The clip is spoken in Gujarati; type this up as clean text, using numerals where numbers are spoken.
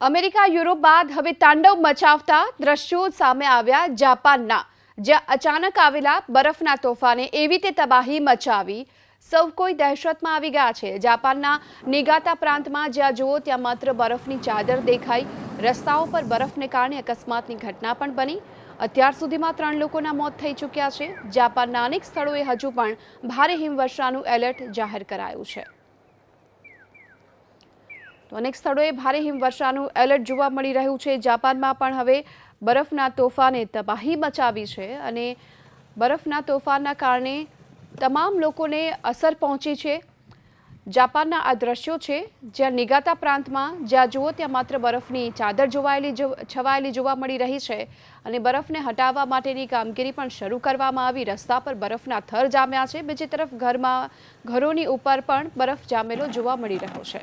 અમેરિકા યુરોપ બાદ હવે તાંડવ મચાવતા દ્રશ્યો સામે આવ્યા જાપાનના, જ્યાં અચાનક આવેલા બરફના તોફાને એવી રીતે તબાહી મચાવી સૌ કોઈ દહેશતમાં આવી ગયા છે। જાપાનના નિગાતા પ્રાંતમાં જ્યાં જુઓ ત્યાં માત્ર બરફની ચાદર દેખાઈ। રસ્તાઓ પર બરફને કારણે અકસ્માતની ઘટના પણ બની। અત્યાર સુધીમાં 3 લોકોના મોત થઈ ચૂક્યા છે। જાપાનના અનેક સ્થળોએ હજુ પણ ભારે હિમવર્ષાનું એલર્ટ જાહેર કરાયું છે। તો અનેક સ્થળોએ ભારે હિમવર્ષાનું એલર્ટ જોવા મળી રહ્યું છે। જાપાનમાં પણ હવે બરફના તોફાને તબાહી મચાવી છે અને બરફના તોફાનના કારણે તમામ લોકોને અસર પહોંચી છે। જાપાનના આ દ્રશ્યો છે જ્યાં નિગાતા પ્રાંતમાં જ્યાં જુઓ ત્યાં માત્ર બરફની ચાદર છવાયેલી જોવા મળી રહી છે અને બરફને હટાવવા માટેની કામગીરી પણ શરૂ કરવામાં આવી। રસ્તા પર બરફના થર જામ્યા છે। બીજી તરફ ઘરોની ઉપર પણ બરફ જામેલો જોવા મળી રહ્યો છે।